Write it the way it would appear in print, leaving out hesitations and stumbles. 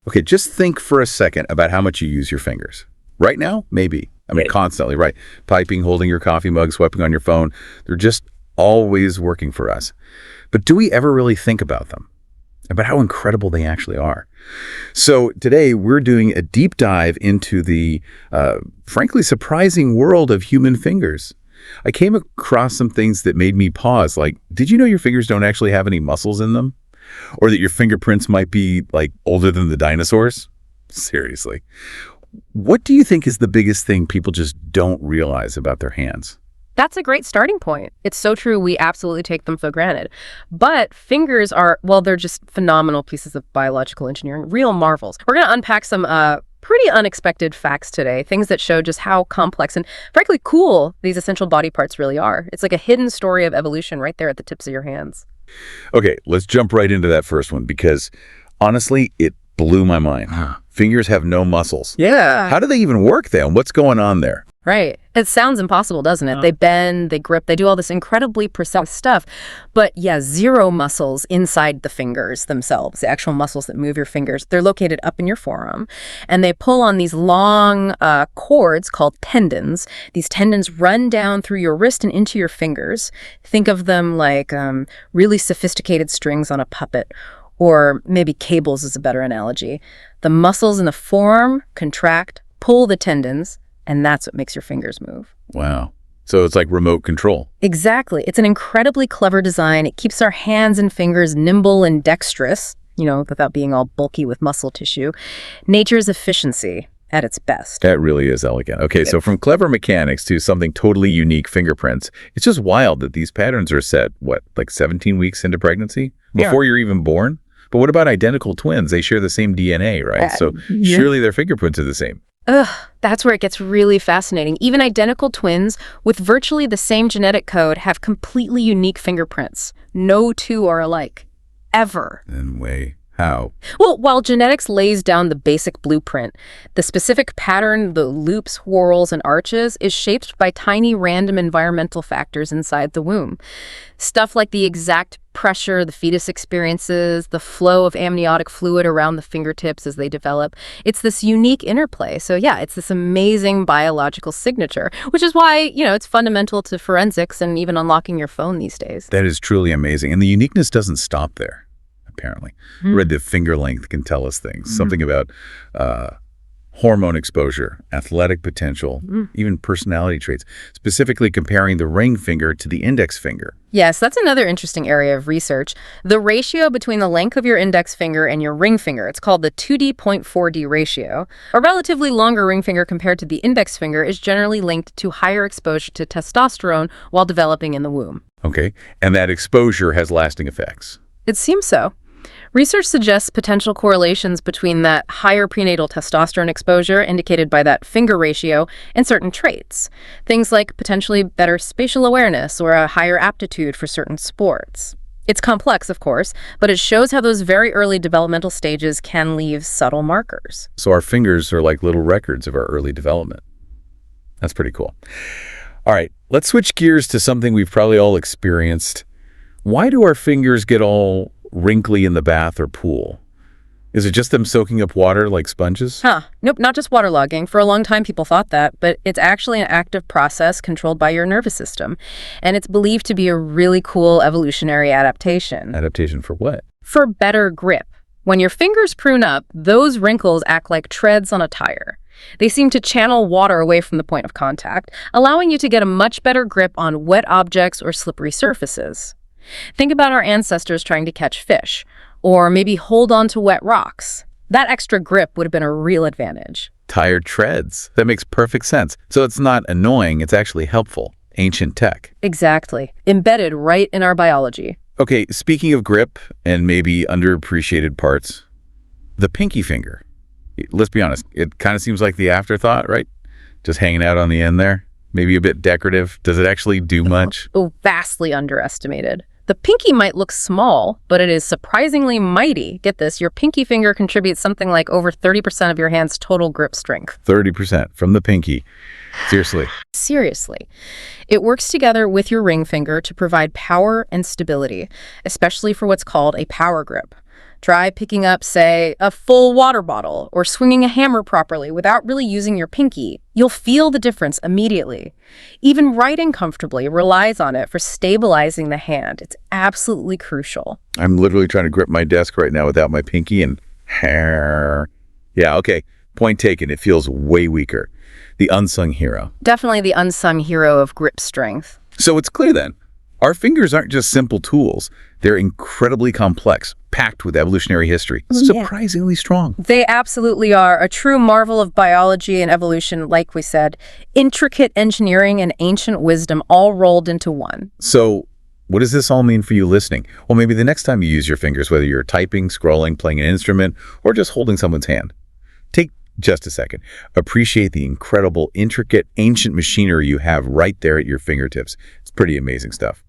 Okay, just think for a second about how much you use your fingers. Right now, maybe. I mean, constantly, right? Piping, holding your coffee mug, swiping on your phone. They're just always working for us. But do we ever really think about them? About how incredible they actually are? So today, we're doing a deep dive into the, frankly, surprising world of human fingers. I came across some things that made me pause, like, did you know your fingers don't actually have any muscles in them? Or that your fingerprints might be, like, older than the dinosaurs? Seriously. What do you think is the biggest thing people just don't realize about their hands? That's a great starting point. It's so true. We absolutely take them for granted. But fingers are, well, they're just phenomenal pieces of biological engineering, real marvels. We're going to unpack some pretty unexpected facts today, things that show just how complex and frankly cool these essential body parts really are. It's like a hidden story of evolution right there at the tips of your hands. Okay, let's jump right into that first one because honestly, it blew my mind. Fingers have no muscles. Yeah. How do they even work then? What's going on there? Right. It sounds impossible, doesn't it? They bend, they grip, they do all this incredibly precise stuff. But yeah, zero muscles inside the fingers themselves, the actual muscles that move your fingers. They're located up in your forearm. And they pull on these long cords called tendons. These tendons run down through your wrist and into your fingers. Think of them like really sophisticated strings on a puppet. Or maybe cables is a better analogy. The muscles in the forearm contract, pull the tendons, and that's what makes your fingers move. Wow. So it's like remote control. Exactly. It's an incredibly clever design. It keeps our hands and fingers nimble and dexterous, without being all bulky with muscle tissue. Nature's efficiency at its best. That really is elegant. Okay, so from clever mechanics to something totally unique, fingerprints, it's just wild that these patterns are set, like 17 weeks into pregnancy? Before you're even born? But what about identical twins? They share the same DNA, right? So surely their fingerprints are the same. That's where it gets really fascinating. Even identical twins with virtually the same genetic code have completely unique fingerprints. No two are alike. Ever. And how? Well, while genetics lays down the basic blueprint, the specific pattern, the loops, whorls, and arches is shaped by tiny random environmental factors inside the womb. Stuff like the exact pressure the fetus experiences, the flow of amniotic fluid around the fingertips as they develop. It's this unique interplay. So yeah, it's this amazing biological signature, which is why, it's fundamental to forensics and even unlocking your phone these days. That is truly amazing. And the uniqueness doesn't stop there. Apparently. Read the finger length can tell us things. Something about hormone exposure, athletic potential, even personality traits, specifically comparing the ring finger to the index finger. Yes, that's another interesting area of research. The ratio between the length of your index finger and your ring finger, it's called the 2D.4D ratio. A relatively longer ring finger compared to the index finger is generally linked to higher exposure to testosterone while developing in the womb. Okay, and that exposure has lasting effects. It seems so. Research suggests potential correlations between that higher prenatal testosterone exposure indicated by that finger ratio and certain traits. Things like potentially better spatial awareness or a higher aptitude for certain sports. It's complex, of course, but it shows how those very early developmental stages can leave subtle markers. So our fingers are like little records of our early development. That's pretty cool. All right, let's switch gears to something we've probably all experienced. Why do our fingers get all wrinkly in the bath or pool? Is it just them soaking up water like sponges? Nope, not just waterlogging. For a long time, people thought that, but it's actually an active process controlled by your nervous system. And it's believed to be a really cool evolutionary adaptation. Adaptation for what? For better grip. When your fingers prune up, those wrinkles act like treads on a tire. They seem to channel water away from the point of contact, allowing you to get a much better grip on wet objects or slippery surfaces. Think about our ancestors trying to catch fish, or maybe hold on to wet rocks. That extra grip would have been a real advantage. Tired treads. That makes perfect sense. So it's not annoying, it's actually helpful. Ancient tech. Exactly. Embedded right in our biology. Okay, speaking of grip and maybe underappreciated parts, the pinky finger. Let's be honest, it kind of seems like the afterthought, right? Just hanging out on the end there. Maybe a bit decorative. Does it actually do much? Vastly underestimated. The pinky might look small, but it is surprisingly mighty. Get this, your pinky finger contributes something like over 30% of your hand's total grip strength. 30% from the pinky. Seriously. Seriously. It works together with your ring finger to provide power and stability, especially for what's called a power grip. Try picking up, say, a full water bottle or swinging a hammer properly without really using your pinky. You'll feel the difference immediately. Even writing comfortably relies on it for stabilizing the hand. It's absolutely crucial. I'm literally trying to grip my desk right now without my pinky and hair. Yeah, okay. Point taken. It feels way weaker. The unsung hero. Definitely the unsung hero of grip strength. So it's clear then, our fingers aren't just simple tools. They're incredibly complex, packed with evolutionary history, surprisingly strong. They absolutely are a true marvel of biology and evolution, like we said. Intricate engineering and ancient wisdom all rolled into one. So what does this all mean for you listening? Well, maybe the next time you use your fingers, whether you're typing, scrolling, playing an instrument, or just holding someone's hand, take just a second. Appreciate the incredible, intricate, ancient machinery you have right there at your fingertips. It's pretty amazing stuff.